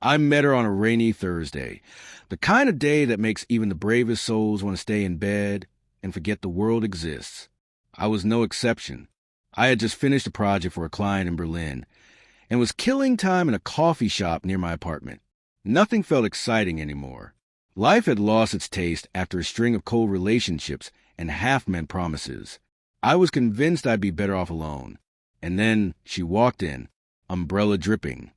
I met her on a rainy Thursday, the kind of day that makes even the bravest souls want to stay in bed and forget the world exists. I was no exception. I had just finished a project for a client in Berlin and was killing time in a coffee shop near my apartment. Nothing felt exciting anymore. Life had lost its taste after a string of cold relationships and half-meant promises. I was convinced I'd be better off alone. And then she walked in, umbrella dripping,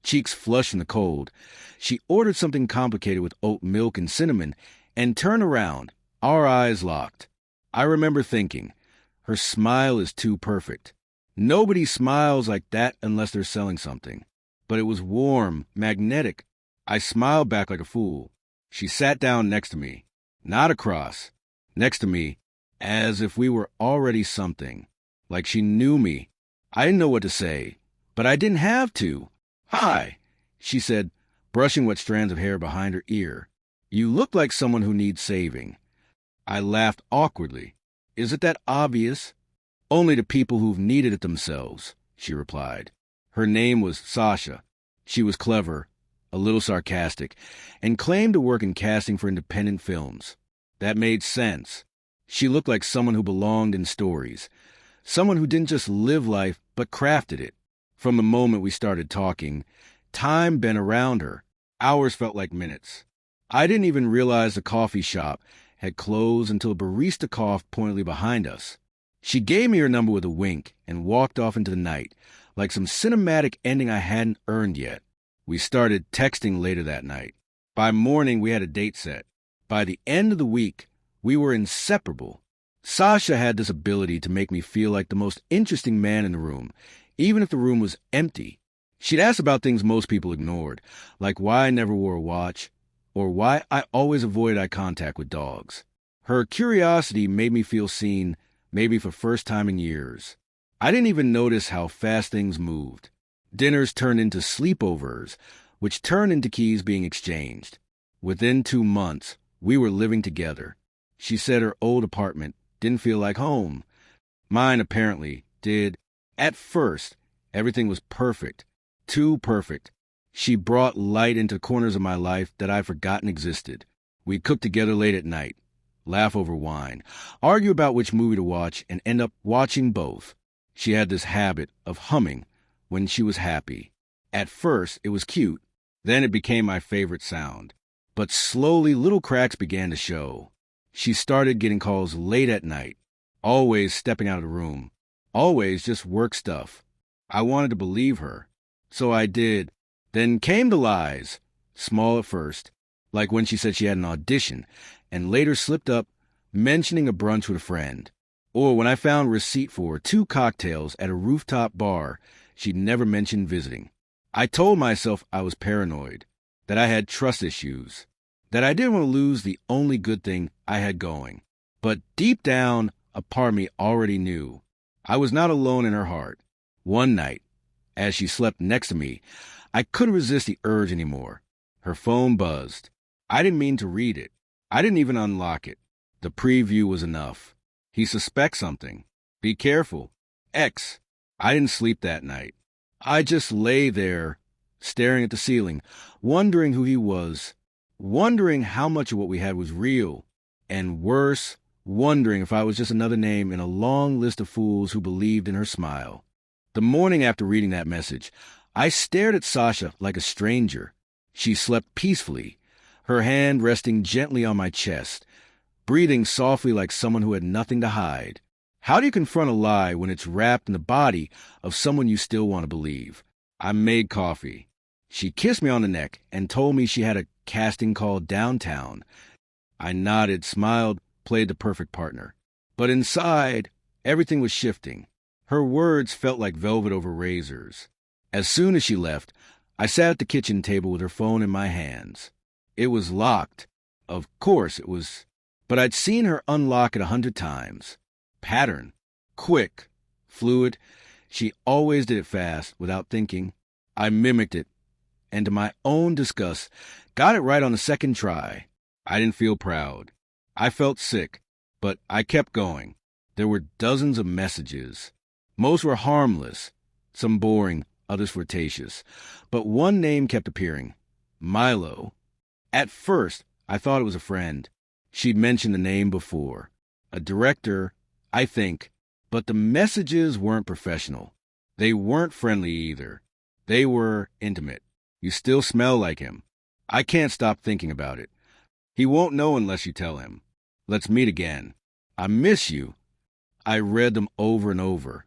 cheeks flushed from the cold. She ordered something complicated with oat milk and cinnamon and turned around, our eyes locked. I remember thinking, her smile is too perfect. Nobody smiles like that unless they're selling something. But it was warm, magnetic. I smiled back like a fool. She sat down next to me, not across, next to me, as if we were already something, like she knew me. I didn't know what to say, but I didn't have to. "Hi," she said, brushing wet strands of hair behind her ear. "You look like someone who needs saving." I laughed awkwardly. "Is it that obvious?" "Only to people who've needed it themselves," she replied. Her name was Sasha. She was clever, a little sarcastic, and claimed to work in casting for independent films. That made sense. She looked like someone who belonged in stories, someone who didn't just live life but crafted it. From the moment we started talking, time bent around her. Hours felt like minutes. I didn't even realize the coffee shop had closed until a barista coughed pointedly behind us. She gave me her number with a wink and walked off into the night, like some cinematic ending I hadn't earned yet. We started texting later that night. By morning, we had a date set. By the end of the week, we were inseparable. Sasha had this ability to make me feel like the most interesting man in the room, even if the room was empty. She'd ask about things most people ignored, like why I never wore a watch, or why I always avoid eye contact with dogs. Her curiosity made me feel seen, maybe for first time in years. I didn't even notice how fast things moved. Dinners turned into sleepovers, which turned into keys being exchanged. Within 2 months, we were living together. She said her old apartment didn't feel like home. Mine apparently did. At first, everything was perfect. Too perfect. She brought light into corners of my life that I'd forgotten existed. We'd cook together late at night, laugh over wine, argue about which movie to watch, and end up watching both. She had this habit of humming when she was happy. At first, it was cute. Then it became my favorite sound. But slowly, little cracks began to show. She started getting calls late at night, always stepping out of the room, always just work stuff. I wanted to believe her, so I did. Then came the lies, small at first, like when she said she had an audition, and later slipped up mentioning a brunch with a friend. Or when I found receipt for 2 cocktails at a rooftop bar she'd never mentioned visiting. I told myself I was paranoid, that I had trust issues, that I didn't want to lose the only good thing I had going. But deep down, a part of me already knew. I was not alone in her heart. One night, as she slept next to me, I couldn't resist the urge anymore. Her phone buzzed. I didn't mean to read it. I didn't even unlock it. The preview was enough. He suspects something. Be careful. X. I didn't sleep that night. I just lay there, staring at the ceiling, wondering who he was, wondering how much of what we had was real, and worse, wondering if I was just another name in a long list of fools who believed in her smile. The morning after reading that message, I stared at Sasha like a stranger. She slept peacefully, her hand resting gently on my chest, breathing softly like someone who had nothing to hide. How do you confront a lie when it's wrapped in the body of someone you still want to believe? I made coffee. She kissed me on the neck and told me she had a casting call downtown. I nodded, smiled, played the perfect partner. But inside, everything was shifting. Her words felt like velvet over razors. As soon as she left, I sat at the kitchen table with her phone in my hands. It was locked. Of course it was. But I'd seen her unlock it 100 times. Pattern. Quick. Fluid. She always did it fast, without thinking. I mimicked it, and to my own disgust, got it right on the second try. I didn't feel proud. I felt sick, but I kept going. There were dozens of messages. Most were harmless, some boring, others flirtatious. But one name kept appearing. Milo. At first, I thought it was a friend. She'd mentioned the name before. A director, I think. But the messages weren't professional. They weren't friendly either. They were intimate. You still smell like him. I can't stop thinking about it. He won't know unless you tell him. Let's meet again. I miss you. I read them over and over,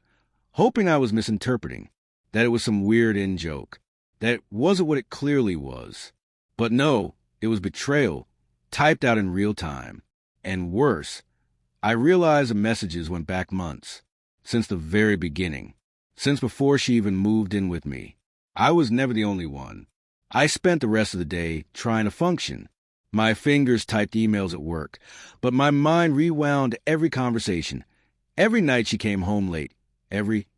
hoping I was misinterpreting, that it was some weird in-joke, that it wasn't what it clearly was. But no, it was betrayal, typed out in real time. And worse, I realized the messages went back months, since the very beginning, since before she even moved in with me. I was never the only one. I spent the rest of the day trying to function. My fingers typed emails at work, but my mind rewound every conversation. Every night she came home late. Every,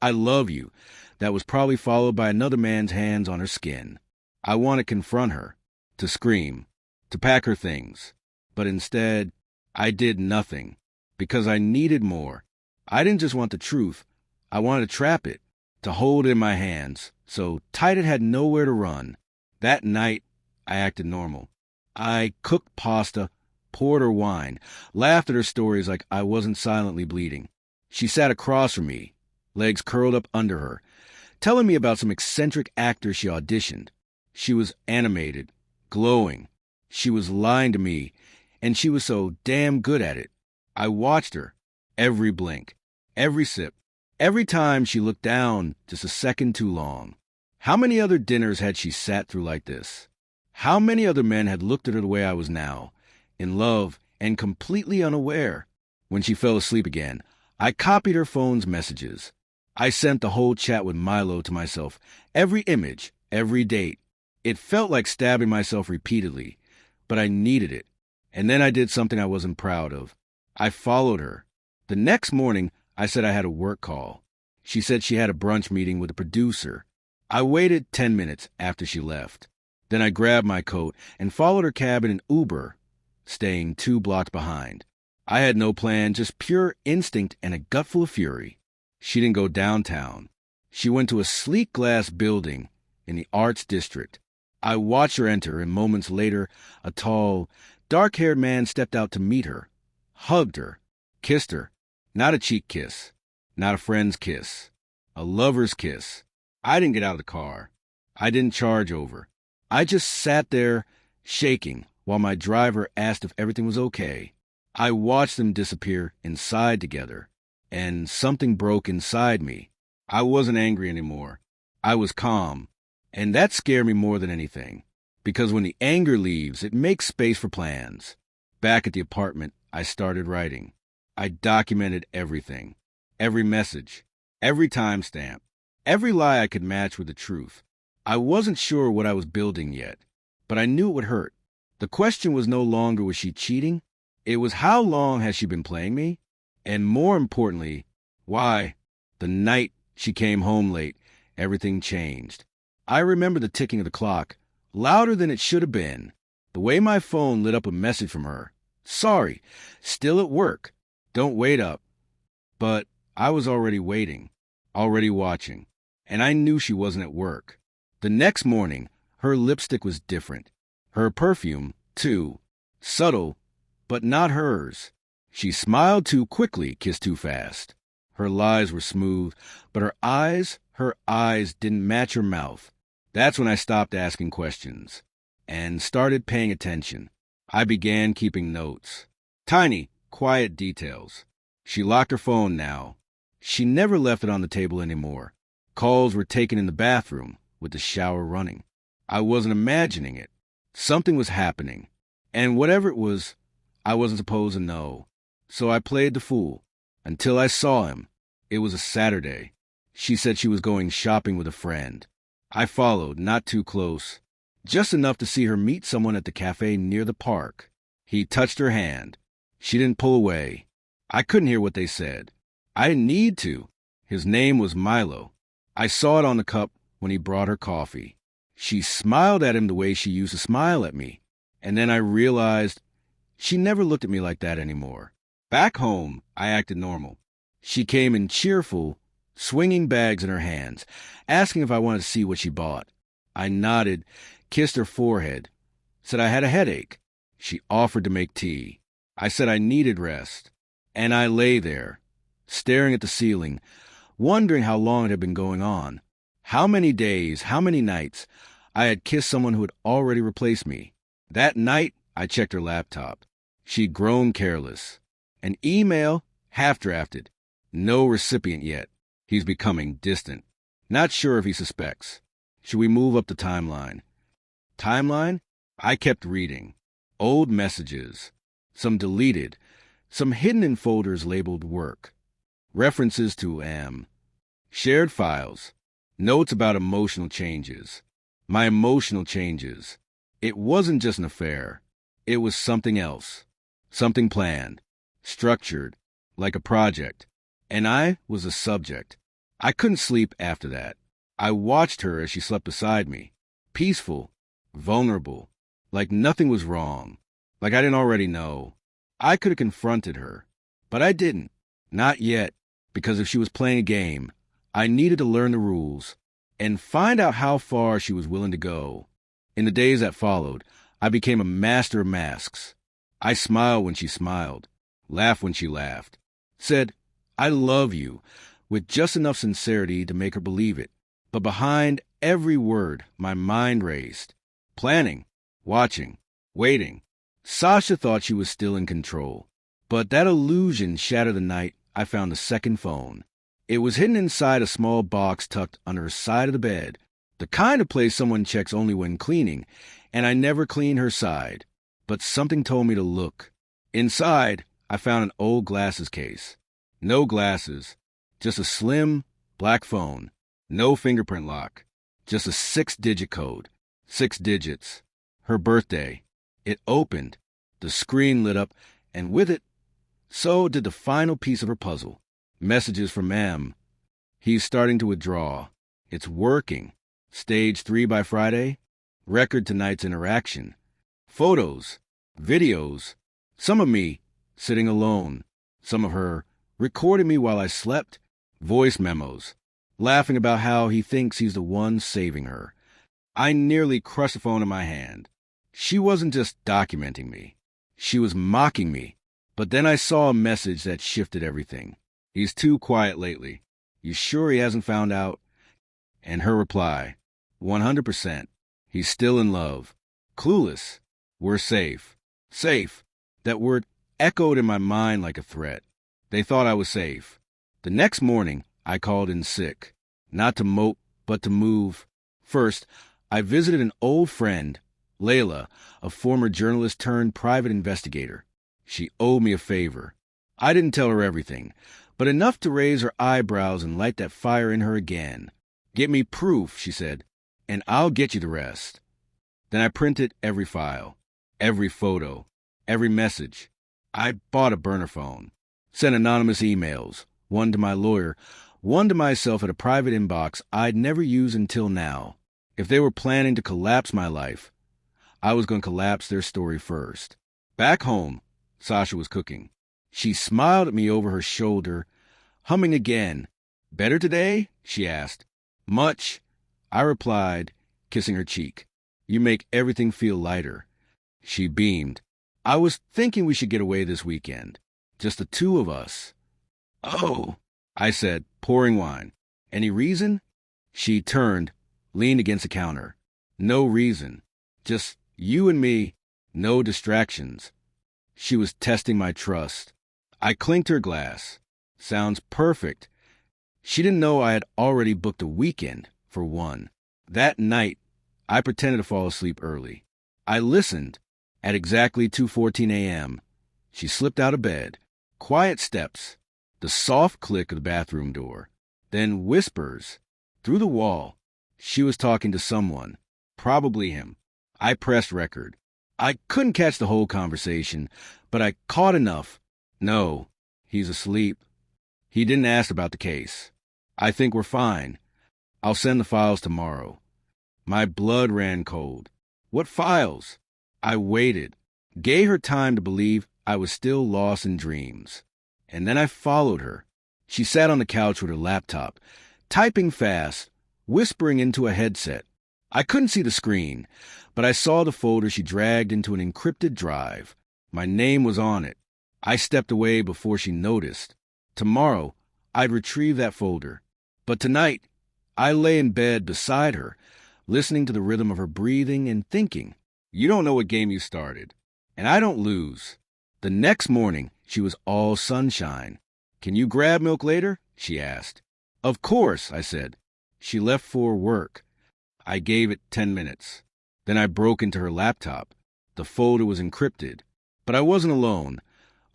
"I love you," that was probably followed by another man's hands on her skin. I wanted to confront her, to scream, to pack her things. But instead, I did nothing, because I needed more. I didn't just want the truth. I wanted to trap it, to hold it in my hands, so tight it had nowhere to run. That night, I acted normal. I cooked pasta, poured her wine, laughed at her stories like I wasn't silently bleeding. She sat across from me, legs curled up under her, telling me about some eccentric actor she auditioned. She was animated, glowing. She was lying to me, and she was so damn good at it. I watched her, every blink, every sip, every time she looked down just a second too long. How many other dinners had she sat through like this? How many other men had looked at her the way I was now, in love and completely unaware? When she fell asleep again, I copied her phone's messages. I sent the whole chat with Milo to myself, every image, every date. It felt like stabbing myself repeatedly, but I needed it. And then I did something I wasn't proud of. I followed her. The next morning, I said I had a work call. She said she had a brunch meeting with a producer. I waited 10 minutes after she left. Then I grabbed my coat and followed her cab in an Uber, staying 2 blocks behind. I had no plan, just pure instinct and a gut full of fury. She didn't go downtown. She went to a sleek glass building in the Arts District. I watched her enter, and moments later, a tall, dark-haired man stepped out to meet her, hugged her, kissed her. Not a cheek kiss, not a friend's kiss, a lover's kiss. I didn't get out of the car. I didn't charge over. I just sat there, shaking, while my driver asked if everything was okay. I watched them disappear inside together, and something broke inside me. I wasn't angry anymore. I was calm, and that scared me more than anything, because when the anger leaves, it makes space for plans. Back at the apartment, I started writing. I documented everything, every message, every timestamp, every lie I could match with the truth. I wasn't sure what I was building yet, but I knew it would hurt. The question was no longer was she cheating? It was how long has she been playing me? And more importantly, why? The night she came home late, everything changed. I remember the ticking of the clock, louder than it should have been. The way my phone lit up a message from her. "Sorry, still at work. Don't wait up." But I was already waiting, already watching, and I knew she wasn't at work. The next morning, her lipstick was different. Her perfume, too. Subtle, but not hers. She smiled too quickly, kissed too fast. Her lies were smooth, but her eyes didn't match her mouth. That's when I stopped asking questions and started paying attention. I began keeping notes. Tiny, quiet details. She locked her phone now. She never left it on the table anymore. Calls were taken in the bathroom, with the shower running. I wasn't imagining it. Something was happening. And whatever it was, I wasn't supposed to know. So I played the fool. Until I saw him. It was a Saturday. She said she was going shopping with a friend. I followed, not too close. Just enough to see her meet someone at the cafe near the park. He touched her hand. She didn't pull away. I couldn't hear what they said. I didn't need to. His name was Milo. I saw it on the cup when he brought her coffee. She smiled at him the way she used to smile at me. And then I realized she never looked at me like that anymore. Back home, I acted normal. She came in cheerful, swinging bags in her hands, asking if I wanted to see what she bought. I nodded, kissed her forehead, said I had a headache. She offered to make tea. I said I needed rest. And I lay there, staring at the ceiling, wondering how long it had been going on. How many days, how many nights I had kissed someone who had already replaced me. That night, I checked her laptop. She'd grown careless. An email, half-drafted. No recipient yet. He's becoming distant. Not sure if he suspects. Should we move up the timeline? Timeline? I kept reading. Old messages. Some deleted. Some hidden in folders labeled work. References to shared files. Notes about emotional changes. My emotional changes. It wasn't just an affair. It was something else. Something planned. Structured. Like a project. And I was a subject. I couldn't sleep after that. I watched her as she slept beside me. Peaceful. Vulnerable. Like nothing was wrong. Like I didn't already know. I could have confronted her. But I didn't. Not yet. Because if she was playing a game, I needed to learn the rules and find out how far she was willing to go. In the days that followed, I became a master of masks. I smiled when she smiled, laughed when she laughed, said, "I love you," with just enough sincerity to make her believe it. But behind every word, my mind raced. Planning, watching, waiting. Sasha thought she was still in control. But that illusion shattered the night I found the second phone. It was hidden inside a small box tucked under the side of the bed, the kind of place someone checks only when cleaning, and I never cleaned her side. But something told me to look. Inside, I found an old glasses case. No glasses, just a slim, black phone. No fingerprint lock, just a 6-digit code. 6 digits. Her birthday. It opened. The screen lit up, and with it, so did the final piece of her puzzle. Messages from M. He's starting to withdraw. It's working. Stage 3 by Friday. Record tonight's interaction. Photos. Videos. Some of me, sitting alone. Some of her, recording me while I slept. Voice memos. Laughing about how he thinks he's the one saving her. I nearly crushed the phone in my hand. She wasn't just documenting me. She was mocking me. But then I saw a message that shifted everything. He's too quiet lately. You sure he hasn't found out? And her reply, 100%. He's still in love. Clueless. We're safe. Safe. That word echoed in my mind like a threat. They thought I was safe. The next morning, I called in sick. Not to mope, but to move. First, I visited an old friend, Layla, a former journalist turned private investigator. She owed me a favor. I didn't tell her everything, but enough to raise her eyebrows and light that fire in her again. Get me proof, she said, and I'll get you the rest. Then I printed every file, every photo, every message. I bought a burner phone, sent anonymous emails, one to my lawyer, one to myself at a private inbox I'd never used until now. If they were planning to collapse my life, I was going to collapse their story first. Back home, Sasha was cooking. She smiled at me over her shoulder, humming again. "Better today?" she asked. "Much," I replied, kissing her cheek. "You make everything feel lighter." She beamed. "I was thinking we should get away this weekend. Just the two of us." "Oh," I said, pouring wine. "Any reason?" She turned, leaned against the counter. "No reason. Just you and me. No distractions." She was testing my trust. I clinked her glass. Sounds perfect. She didn't know I had already booked a weekend, for one. That night, I pretended to fall asleep early. I listened. At exactly 2:14 a.m., she slipped out of bed. Quiet steps. The soft click of the bathroom door. Then whispers. Through the wall. She was talking to someone. Probably him. I pressed record. I couldn't catch the whole conversation, but I caught enough. "No, he's asleep. He didn't ask about the case. I think we're fine. I'll send the files tomorrow." My blood ran cold. What files? I waited, gave her time to believe I was still lost in dreams. And then I followed her. She sat on the couch with her laptop, typing fast, whispering into a headset. I couldn't see the screen, but I saw the folder she dragged into an encrypted drive. My name was on it. I stepped away before she noticed. Tomorrow, I'd retrieve that folder. But tonight, I lay in bed beside her, listening to the rhythm of her breathing and thinking. You don't know what game you started, and I don't lose. The next morning, she was all sunshine. Can you grab milk later? She asked. Of course, I said. She left for work. I gave it 10 minutes. Then I broke into her laptop. The folder was encrypted. But I wasn't alone.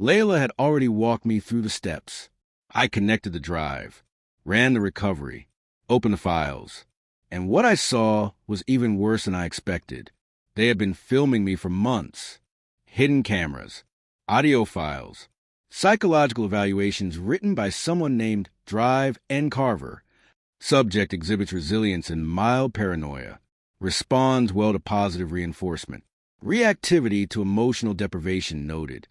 Layla had already walked me through the steps. I connected the drive, ran the recovery, opened the files. And what I saw was even worse than I expected. They had been filming me for months. Hidden cameras, audio files, psychological evaluations written by someone named Drive N. Carver. Subject exhibits resilience and mild paranoia. Responds well to positive reinforcement. Reactivity to emotional deprivation noted.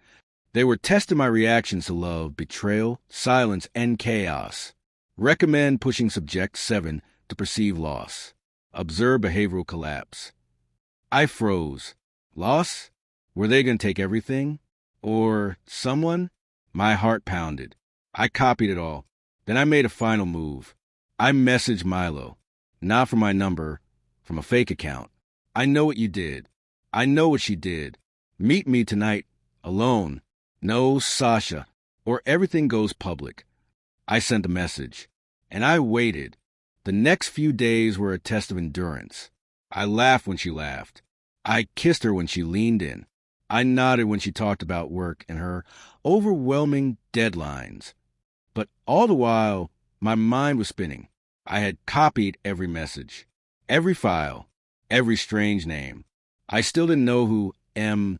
They were testing my reactions to love, betrayal, silence, and chaos. Recommend pushing subject 7 to perceive loss. Observe behavioral collapse. I froze. Loss? Were they going to take everything? Or someone? My heart pounded. I copied it all. Then I made a final move. I messaged Milo. Not from my number, from a fake account. I know what you did. I know what she did. Meet me tonight, alone. No Sasha, or everything goes public. I sent a message. And I waited. The next few days were a test of endurance. I laughed when she laughed. I kissed her when she leaned in. I nodded when she talked about work and her overwhelming deadlines. But all the while, my mind was spinning. I had copied every message, every file, every strange name. I still didn't know who M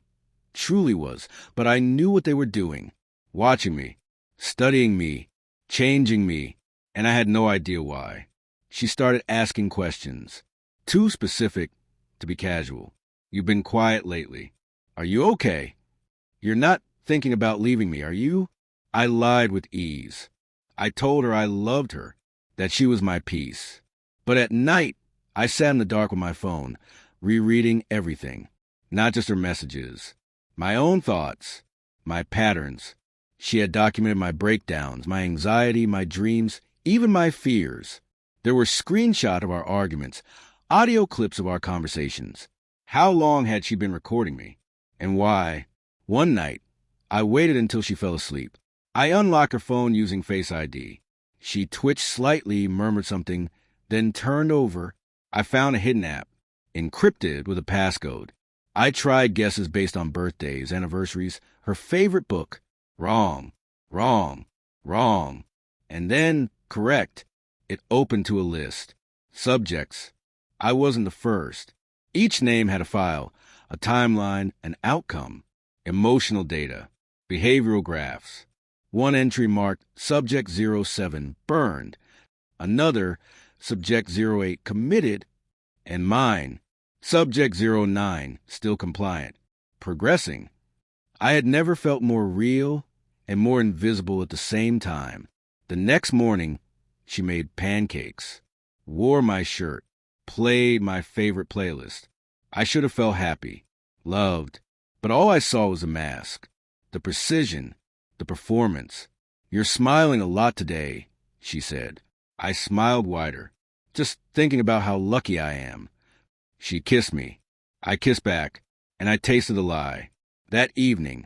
truly was, but I knew what they were doing, watching me, studying me, changing me, and I had no idea why. She started asking questions, too specific to be casual. You've been quiet lately. Are you okay? You're not thinking about leaving me, are you? I lied with ease. I told her I loved her, that she was my peace. But at night, I sat in the dark with my phone, rereading everything, not just her messages, my own thoughts, my patterns. She had documented my breakdowns, my anxiety, my dreams, even my fears. There were screenshots of our arguments, audio clips of our conversations. How long had she been recording me? And why? One night, I waited until she fell asleep. I unlocked her phone using Face ID. She twitched slightly, murmured something, then turned over. I found a hidden app, encrypted with a passcode. I tried guesses based on birthdays, anniversaries, her favorite book. Wrong, wrong, wrong. And then, correct. It opened to a list. Subjects. I wasn't the first. Each name had a file, a timeline, an outcome, emotional data, behavioral graphs. One entry marked Subject 07 burned, another Subject 08 committed, and mine, Subject 09 still compliant, progressing. I had never felt more real and more invisible at the same time. The next morning, she made pancakes, wore my shirt, played my favorite playlist. I should have felt happy, loved, but all I saw was a mask. The precision, the performance. You're smiling a lot today, she said. I smiled wider, just thinking about how lucky I am. She kissed me. I kissed back, and I tasted the lie. That evening,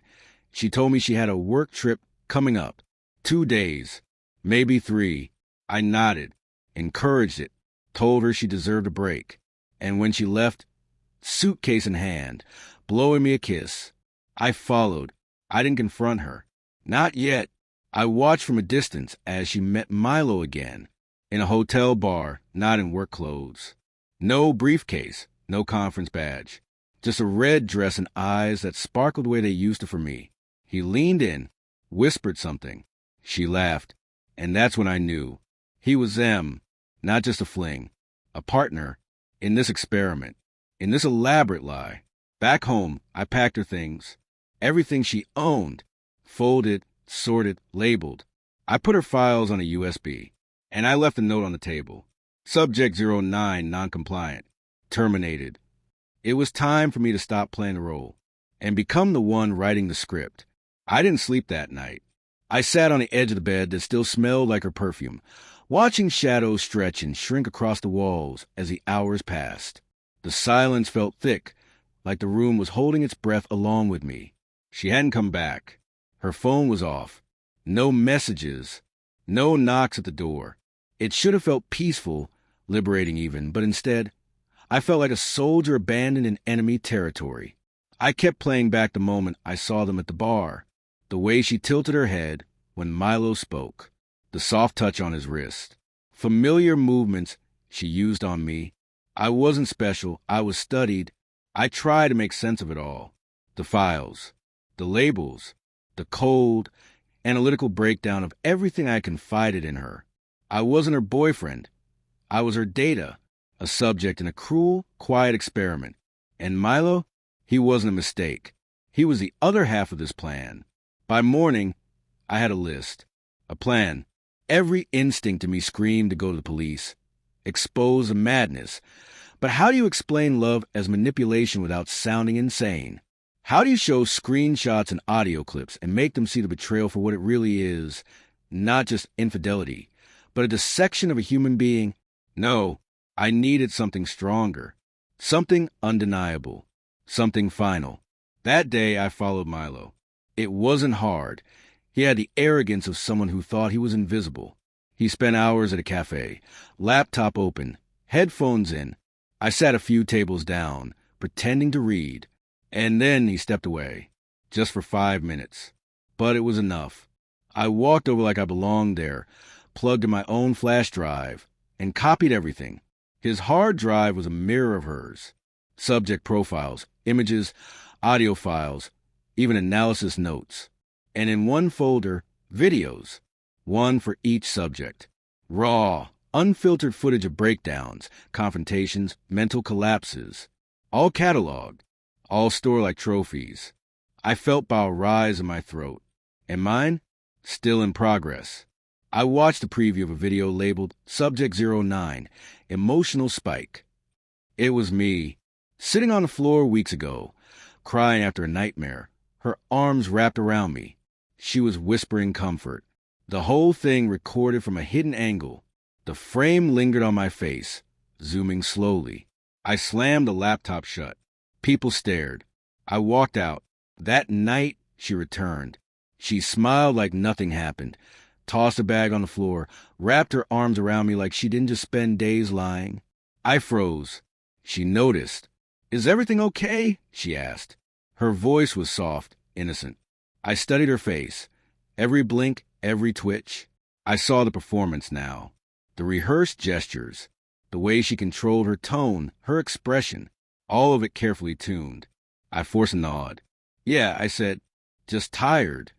she told me she had a work trip coming up. 2 days, maybe 3. I nodded, encouraged it, told her she deserved a break. And when she left, suitcase in hand, blowing me a kiss, I followed. I didn't confront her. Not yet. I watched from a distance as she met Milo again, in a hotel bar, not in work clothes. No briefcase, no conference badge. Just a red dress and eyes that sparkled the way they used to for me. He leaned in, whispered something. She laughed, and that's when I knew. He was them, not just a fling, a partner in this experiment, in this elaborate lie. Back home, I packed her things, everything she owned, folded, sorted, labeled. I put her files on a USB, and I left a note on the table. Subject 09 non-compliant. Terminated. It was time for me to stop playing the role and become the one writing the script. I didn't sleep that night. I sat on the edge of the bed that still smelled like her perfume, watching shadows stretch and shrink across the walls as the hours passed. The silence felt thick, like the room was holding its breath along with me. She hadn't come back. Her phone was off. No messages. No knocks at the door. It should have felt peaceful, liberating even, but instead, I felt like a soldier abandoned in enemy territory. I kept playing back the moment I saw them at the bar, the way she tilted her head when Milo spoke, the soft touch on his wrist, familiar movements she used on me. I wasn't special. I was studied. I tried to make sense of it all. The files, the labels, the cold, analytical breakdown of everything I confided in her. I wasn't her boyfriend. I was her data, a subject in a cruel, quiet experiment. And Milo, he wasn't a mistake. He was the other half of this plan. By morning, I had a list, a plan. Every instinct in me screamed to go to the police, expose the madness. But how do you explain love as manipulation without sounding insane? How do you show screenshots and audio clips and make them see the betrayal for what it really is, not just infidelity, but a dissection of a human being? No, I needed something stronger, something undeniable, something final. That day I followed Milo. It wasn't hard. He had the arrogance of someone who thought he was invisible. He spent hours at a cafe, laptop open, headphones in. I sat a few tables down, pretending to read. And then he stepped away, just for 5 minutes. But it was enough. I walked over like I belonged there, plugged in my own flash drive, and copied everything. His hard drive was a mirror of hers. Subject profiles, images, audio files, even analysis notes. And in one folder, videos, one for each subject. Raw, unfiltered footage of breakdowns, confrontations, mental collapses, all cataloged. All stored like trophies. I felt bile rise in my throat. And mine? Still in progress. I watched a preview of a video labeled Subject 09, Emotional Spike. It was me, sitting on the floor weeks ago, crying after a nightmare, her arms wrapped around me. She was whispering comfort. The whole thing recorded from a hidden angle. The frame lingered on my face, zooming slowly. I slammed the laptop shut. People stared. I walked out. That night, she returned. She smiled like nothing happened, tossed a bag on the floor, wrapped her arms around me like she didn't just spend days lying. I froze. She noticed. "Is everything okay?" she asked. Her voice was soft, innocent. I studied her face. Every blink, every twitch. I saw the performance now. The rehearsed gestures. The way she controlled her tone, her expression. All of it carefully tuned. I forced a nod. "Yeah," I said. "Just tired."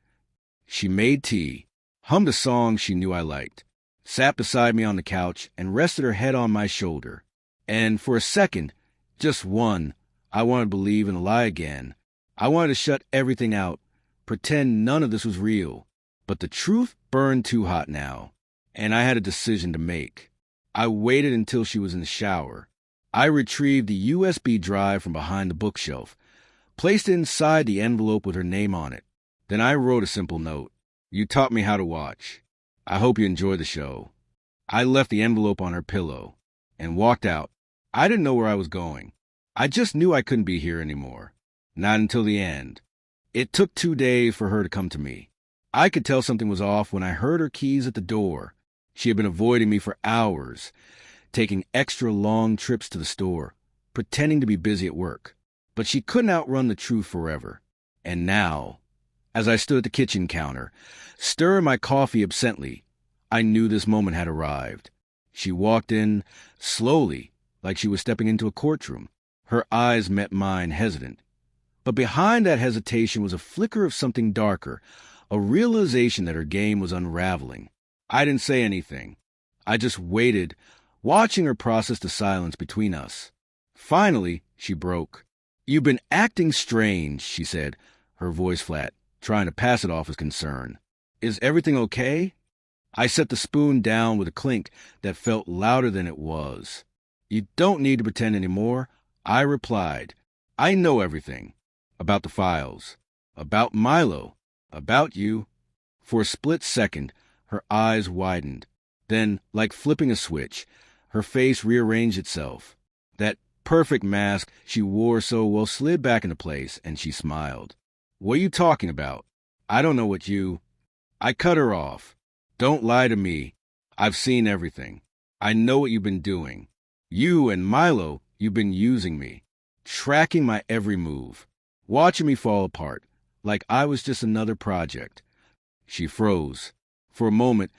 She made tea, hummed a song she knew I liked, sat beside me on the couch, and rested her head on my shoulder. And for a second, just one, I wanted to believe in a lie again. I wanted to shut everything out, pretend none of this was real. But the truth burned too hot now, and I had a decision to make. I waited until she was in the shower. I retrieved the USB drive from behind the bookshelf, placed it inside the envelope with her name on it. Then I wrote a simple note. "You taught me how to watch. I hope you enjoy the show." I left the envelope on her pillow and walked out. I didn't know where I was going. I just knew I couldn't be here anymore. Not until the end. It took 2 days for her to come to me. I could tell something was off when I heard her keys at the door. She had been avoiding me for hours, taking extra long trips to the store, pretending to be busy at work. But she couldn't outrun the truth forever. And now, as I stood at the kitchen counter, stirring my coffee absently, I knew this moment had arrived. She walked in, slowly, like she was stepping into a courtroom. Her eyes met mine, hesitant. But behind that hesitation was a flicker of something darker, a realization that her game was unraveling. I didn't say anything. I just waited, watching her process the silence between us. Finally, she broke. "You've been acting strange," she said, her voice flat, trying to pass it off as concern. "Is everything okay?" I set the spoon down with a clink that felt louder than it was. You don't need to pretend anymore, I replied. I know everything. About the files. About Milo. About you. For a split second, her eyes widened. Then, like flipping a switch, her face rearranged itself. That perfect mask she wore so well slid back into place, and she smiled. What are you talking about? I don't know what you... I cut her off. Don't lie to me. I've seen everything. I know what you've been doing. You and Milo, you've been using me. Tracking my every move. Watching me fall apart. Like I was just another project. She froze. For a moment,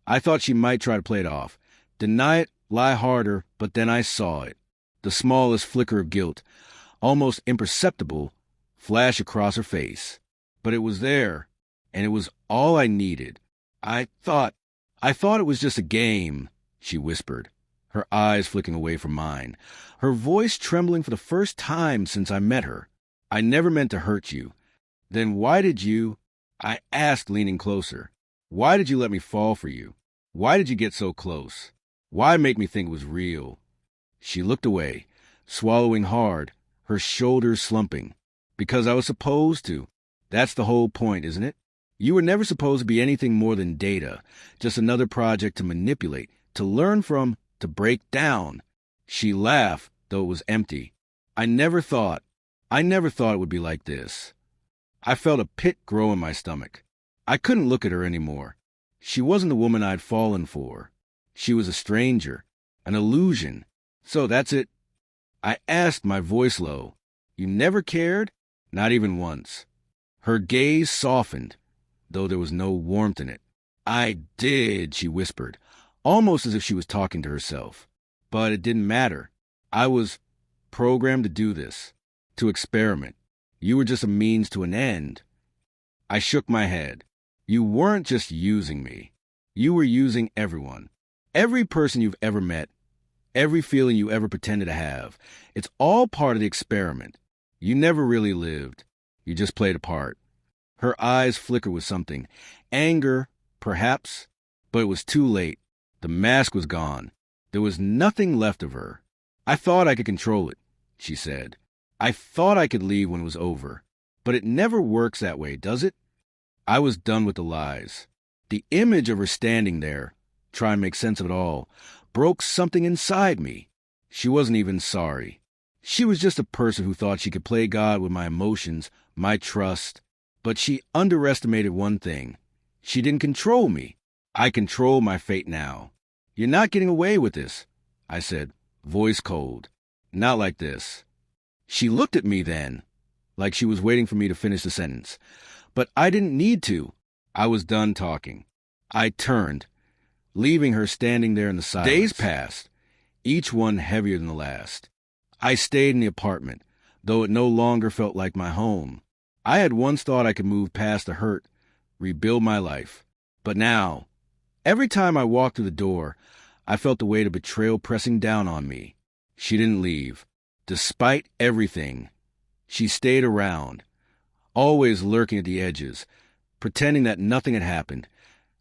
I thought she might try to play it off. Deny it, lie harder, but then I saw it. The smallest flicker of guilt, almost imperceptible, flash across her face. But it was there, and it was all I needed. I thought it was just a game, she whispered, her eyes flicking away from mine, her voice trembling for the first time since I met her. I never meant to hurt you. Then why did you... I asked, leaning closer. Why did you let me fall for you? Why did you get so close? Why make me think it was real? She looked away, swallowing hard, her shoulders slumping. Because I was supposed to. That's the whole point, isn't it? You were never supposed to be anything more than data, just another project to manipulate, to learn from, to break down. She laughed, though it was empty. I never thought it would be like this. I felt a pit grow in my stomach. I couldn't look at her anymore. She wasn't the woman I'd fallen for. She was a stranger, an illusion. So that's it. I asked, my voice low. You never cared? Not even once. Her gaze softened, though there was no warmth in it. I did, she whispered, almost as if she was talking to herself. But it didn't matter. I was programmed to do this, to experiment. You were just a means to an end. I shook my head. You weren't just using me. You were using everyone. Every person you've ever met, every feeling you ever pretended to have. It's all part of the experiment. You never really lived. You just played a part. Her eyes flickered with something. Anger, perhaps, but it was too late. The mask was gone. There was nothing left of her. I thought I could control it, she said. I thought I could leave when it was over. But it never works that way, does it? I was done with the lies. The image of her standing there, trying to make sense of it all, broke something inside me. She wasn't even sorry. She was just a person who thought she could play God with my emotions, my trust. But she underestimated one thing. She didn't control me. I control my fate now. You're not getting away with this, I said, voice cold. Not like this. She looked at me then, like she was waiting for me to finish the sentence. But I didn't need to. I was done talking. I turned, leaving her standing there in the silence. Days passed, each one heavier than the last. I stayed in the apartment, though it no longer felt like my home. I had once thought I could move past the hurt, rebuild my life. But now, every time I walked through the door, I felt the weight of betrayal pressing down on me. She didn't leave. Despite everything, she stayed around, always lurking at the edges, pretending that nothing had happened,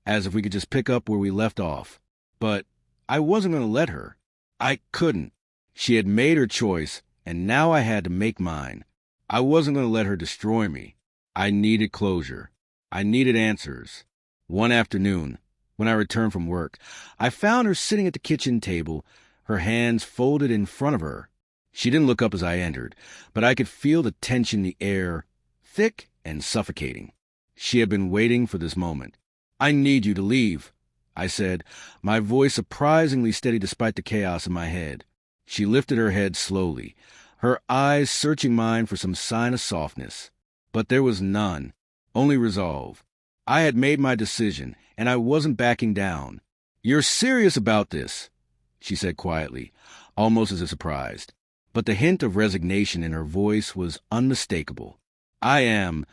as if we could just pick up where we left off. But I wasn't going to let her. I couldn't. She had made her choice, and now I had to make mine. I wasn't going to let her destroy me. I needed closure. I needed answers. One afternoon, when I returned from work, I found her sitting at the kitchen table, her hands folded in front of her. She didn't look up as I entered, but I could feel the tension in the air, thick and suffocating. She had been waiting for this moment. I need you to leave, I said, my voice surprisingly steady despite the chaos in my head. She lifted her head slowly, her eyes searching mine for some sign of softness. But there was none, only resolve. I had made my decision, and I wasn't backing down. You're serious about this, she said quietly, almost as if surprised. But the hint of resignation in her voice was unmistakable. I am,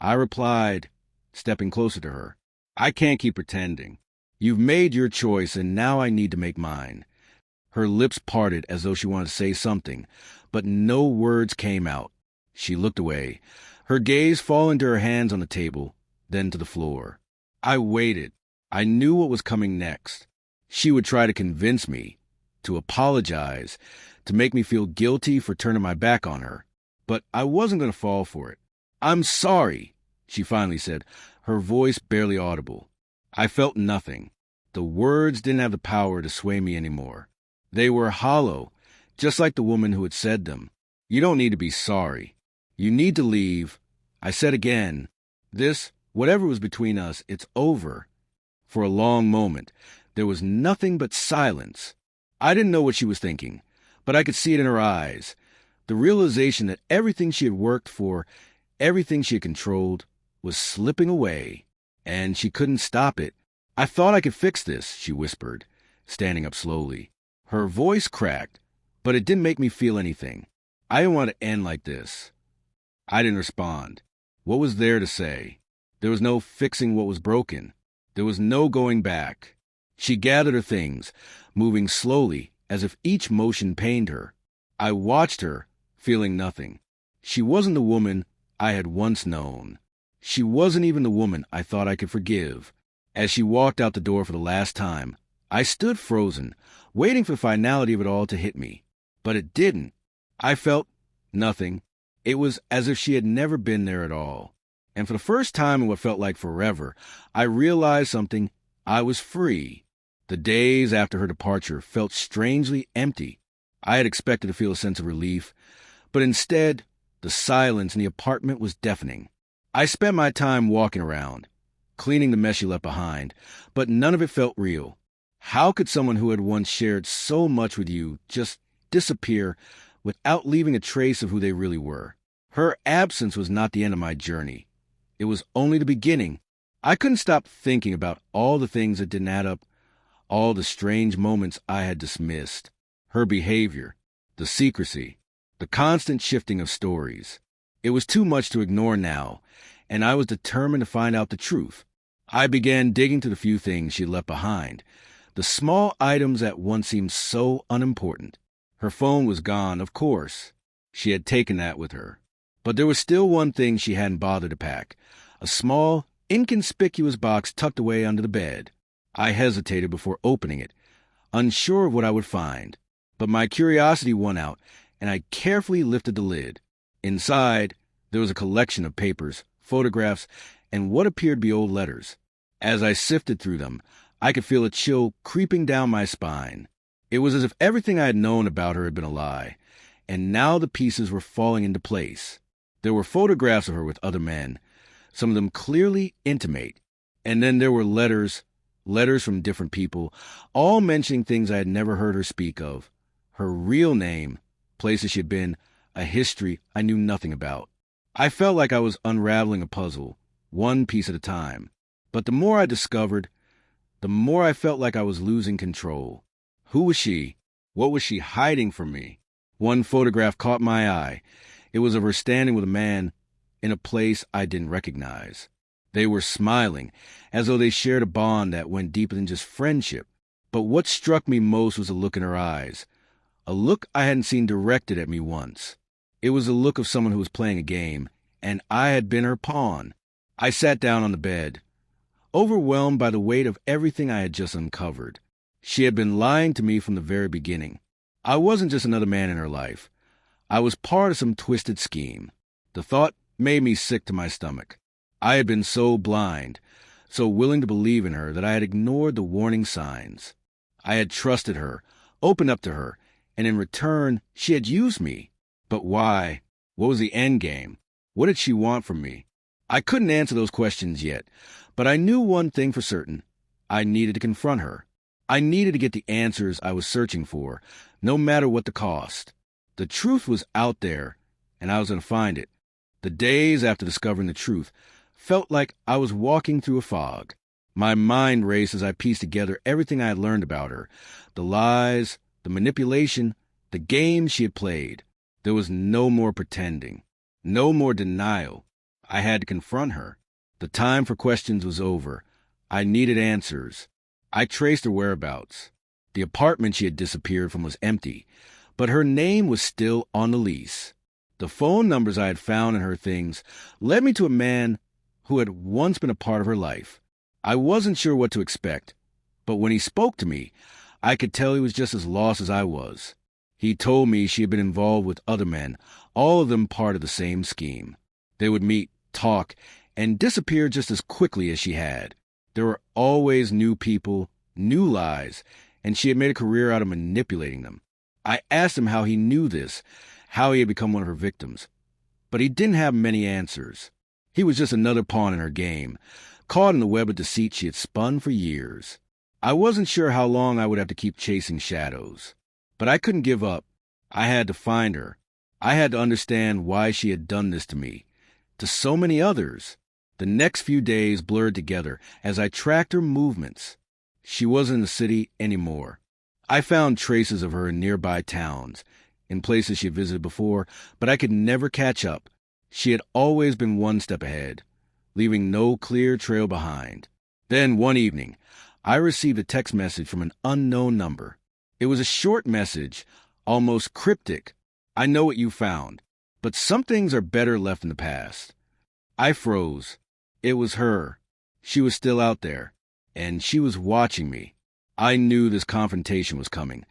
I replied, stepping closer to her. I can't keep pretending. You've made your choice, and now I need to make mine. Her lips parted as though she wanted to say something, but no words came out. She looked away, her gaze falling to her hands on the table, then to the floor. I waited. I knew what was coming next. She would try to convince me, to apologize, to make me feel guilty for turning my back on her. But I wasn't going to fall for it. "I'm sorry," she finally said, her voice barely audible. I felt nothing. The words didn't have the power to sway me anymore. They were hollow, just like the woman who had said them. "You don't need to be sorry. You need to leave." I said again, whatever was between us, it's over." For a long moment, there was nothing but silence. I didn't know what she was thinking, but I could see it in her eyes. The realization that everything she had worked for, everything she had controlled, was slipping away, and she couldn't stop it. "I thought I could fix this," she whispered, standing up slowly. Her voice cracked, but it didn't make me feel anything. I didn't want to end like this. I didn't respond. What was there to say? There was no fixing what was broken. There was no going back. She gathered her things, moving slowly, as if each motion pained her. I watched her, feeling nothing. She wasn't the woman I had once known. She wasn't even the woman I thought I could forgive. As she walked out the door for the last time, I stood frozen, waiting for the finality of it all to hit me. But it didn't. I felt nothing. It was as if she had never been there at all. And for the first time in what felt like forever, I realized something. I was free. The days after her departure felt strangely empty. I had expected to feel a sense of relief, but instead, the silence in the apartment was deafening. I spent my time walking around, cleaning the mess she left behind, but none of it felt real. How could someone who had once shared so much with you just disappear without leaving a trace of who they really were? Her absence was not the end of my journey. It was only the beginning. I couldn't stop thinking about all the things that didn't add up, all the strange moments I had dismissed. Her behavior, the secrecy, the constant shifting of stories. It was too much to ignore now, and I was determined to find out the truth. I began digging through the few things she left behind, the small items that once seemed so unimportant. Her phone was gone, of course. She had taken that with her. But there was still one thing she hadn't bothered to pack, a small, inconspicuous box tucked away under the bed. I hesitated before opening it, unsure of what I would find. But my curiosity won out, and I carefully lifted the lid. Inside, there was a collection of papers, photographs, and what appeared to be old letters. As I sifted through them, I could feel a chill creeping down my spine. It was as if everything I had known about her had been a lie, and now the pieces were falling into place. There were photographs of her with other men, some of them clearly intimate, and then there were letters from different people, all mentioning things I had never heard her speak of. Her real name, places she had been, a history I knew nothing about. I felt like I was unraveling a puzzle, one piece at a time. But the more I discovered, the more I felt like I was losing control. Who was she? What was she hiding from me? One photograph caught my eye. It was of her standing with a man in a place I didn't recognize. They were smiling, as though they shared a bond that went deeper than just friendship. But what struck me most was the look in her eyes, a look I hadn't seen directed at me once. It was the look of someone who was playing a game, and I had been her pawn. I sat down on the bed, overwhelmed by the weight of everything I had just uncovered. She had been lying to me from the very beginning. I wasn't just another man in her life. I was part of some twisted scheme. The thought made me sick to my stomach. I had been so blind, so willing to believe in her that I had ignored the warning signs. I had trusted her, opened up to her, and in return, she had used me. But why? What was the end game? What did she want from me? I couldn't answer those questions yet, but I knew one thing for certain. I needed to confront her. I needed to get the answers I was searching for, no matter what the cost. The truth was out there, and I was going to find it. The days after discovering the truth felt like I was walking through a fog. My mind raced as I pieced together everything I had learned about her, the lies, the manipulation, the games she had played. There was no more pretending, no more denial. I had to confront her. The time for questions was over. I needed answers. I traced her whereabouts. The apartment she had disappeared from was empty, but her name was still on the lease. The phone numbers I had found in her things led me to a man who had once been a part of her life. I wasn't sure what to expect, but when he spoke to me, I could tell he was just as lost as I was. He told me she had been involved with other men, all of them part of the same scheme. They would meet, talk, and disappear just as quickly as she had. There were always new people, new lies, and she had made a career out of manipulating them. I asked him how he knew this, how he had become one of her victims. But he didn't have many answers. He was just another pawn in her game, caught in the web of deceit she had spun for years. I wasn't sure how long I would have to keep chasing shadows. But I couldn't give up. I had to find her. I had to understand why she had done this to me, to so many others. The next few days blurred together as I tracked her movements. She wasn't in the city anymore. I found traces of her in nearby towns, in places she had visited before, but I could never catch up. She had always been one step ahead, leaving no clear trail behind. Then, one evening, I received a text message from an unknown number. It was a short message, almost cryptic. I know what you found, but some things are better left in the past. I froze. It was her. She was still out there, and she was watching me. I knew this confrontation was coming,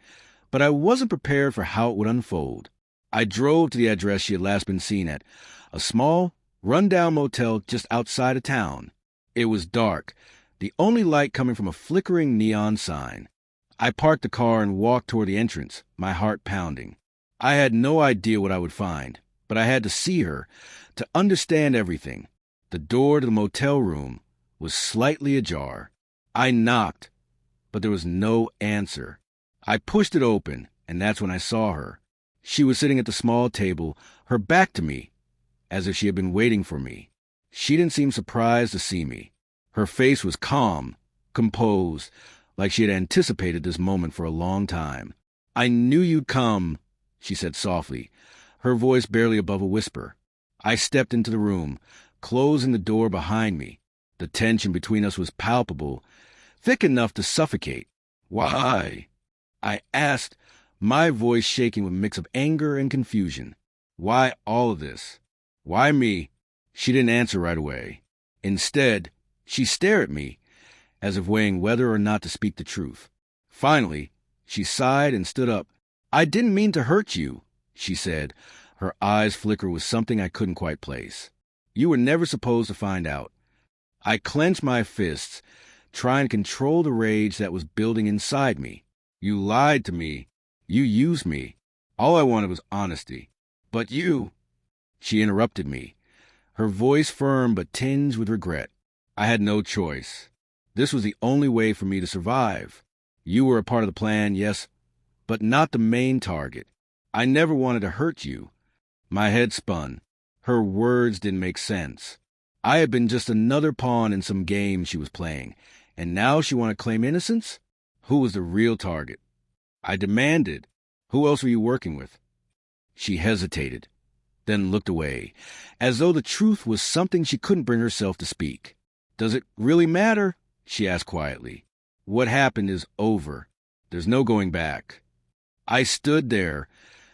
but I wasn't prepared for how it would unfold. I drove to the address she had last been seen at, a small, run-down motel just outside of town. It was dark, the only light coming from a flickering neon sign. I parked the car and walked toward the entrance, my heart pounding. I had no idea what I would find, but I had to see her, to understand everything. The door to the motel room was slightly ajar. I knocked, but there was no answer. I pushed it open, and that's when I saw her. She was sitting at the small table, her back to me, as if she had been waiting for me. She didn't seem surprised to see me. Her face was calm, composed, like she had anticipated this moment for a long time. "I knew you'd come," she said softly, her voice barely above a whisper. I stepped into the room, closing the door behind me. The tension between us was palpable, thick enough to suffocate. "Why?" I asked, my voice shaking with a mix of anger and confusion. "Why all of this? Why me?" She didn't answer right away. Instead, she stared at me, as if weighing whether or not to speak the truth. Finally, she sighed and stood up. "I didn't mean to hurt you," she said, her eyes flicker with something I couldn't quite place. "You were never supposed to find out." I clenched my fists, trying to control the rage that was building inside me. "You lied to me. You used me. All I wanted was honesty. But you—" She interrupted me, her voice firm but tinged with regret. "I had no choice. This was the only way for me to survive. You were a part of the plan, yes, but not the main target. I never wanted to hurt you." My head spun. Her words didn't make sense. I had been just another pawn in some game she was playing, and now she wanted to claim innocence? Who was the real target? I demanded, "Who else were you working with?" She hesitated, then looked away, as though the truth was something she couldn't bring herself to speak. "Does it really matter?" she asked quietly. "What happened is over. There's no going back." I stood there,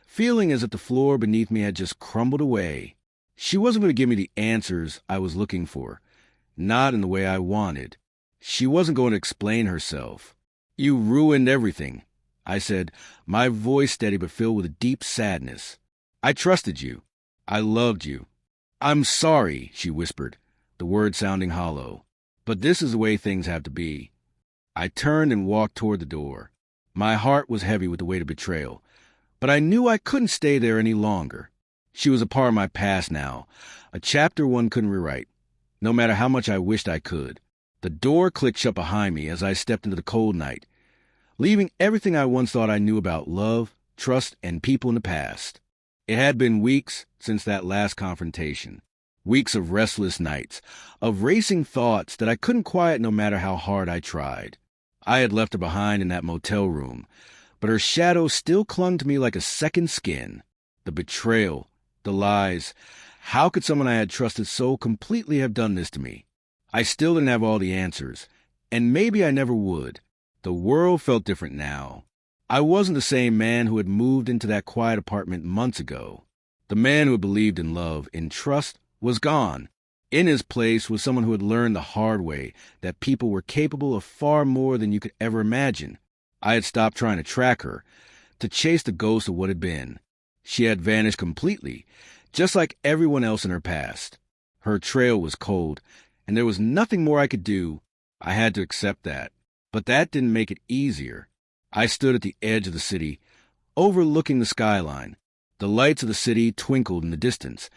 feeling as if the floor beneath me had just crumbled away. She wasn't going to give me the answers I was looking for, not in the way I wanted. She wasn't going to explain herself. "You ruined everything," I said, my voice steady but filled with a deep sadness. "I trusted you. I loved you." "I'm sorry," she whispered, the words sounding hollow. "But this is the way things have to be." I turned and walked toward the door. My heart was heavy with the weight of betrayal, but I knew I couldn't stay there any longer. She was a part of my past now, a chapter one couldn't rewrite, no matter how much I wished I could. The door clicked shut behind me as I stepped into the cold night, leaving everything I once thought I knew about love, trust, and people in the past. It had been weeks since that last confrontation. Weeks of restless nights, of racing thoughts that I couldn't quiet no matter how hard I tried. I had left her behind in that motel room, but her shadow still clung to me like a second skin. The betrayal, the lies. How could someone I had trusted so completely have done this to me? I still didn't have all the answers, and maybe I never would. The world felt different now. I wasn't the same man who had moved into that quiet apartment months ago. The man who had believed in love, in trust, was gone. In his place was someone who had learned the hard way that people were capable of far more than you could ever imagine. I had stopped trying to track her, to chase the ghost of what had been. She had vanished completely, just like everyone else in her past. Her trail was cold, and there was nothing more I could do. I had to accept that. But that didn't make it easier. I stood at the edge of the city, overlooking the skyline. The lights of the city twinkled in the distance,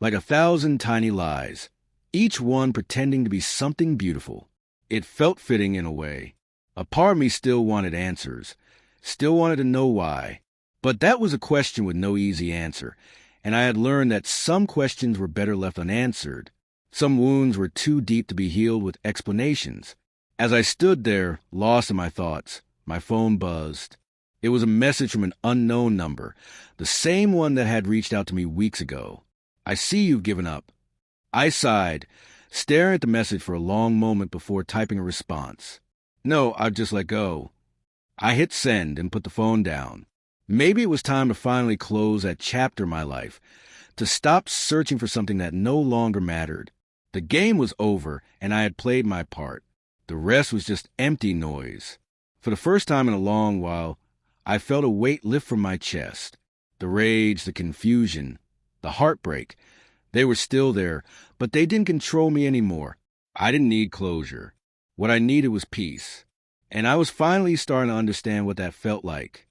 like 1,000 tiny lies, each one pretending to be something beautiful. It felt fitting in a way. A part of me still wanted answers, still wanted to know why. But that was a question with no easy answer, and I had learned that some questions were better left unanswered. Some wounds were too deep to be healed with explanations. As I stood there, lost in my thoughts, my phone buzzed. It was a message from an unknown number, the same one that had reached out to me weeks ago. "I see you've given up." I sighed, staring at the message for a long moment before typing a response. "No, I've just let go." I hit send and put the phone down. Maybe it was time to finally close that chapter in my life, to stop searching for something that no longer mattered. The game was over, and I had played my part. The rest was just empty noise. For the first time in a long while, I felt a weight lift from my chest. The rage, the confusion, the heartbreak, they were still there, but they didn't control me anymore. I didn't need closure. What I needed was peace. And I was finally starting to understand what that felt like.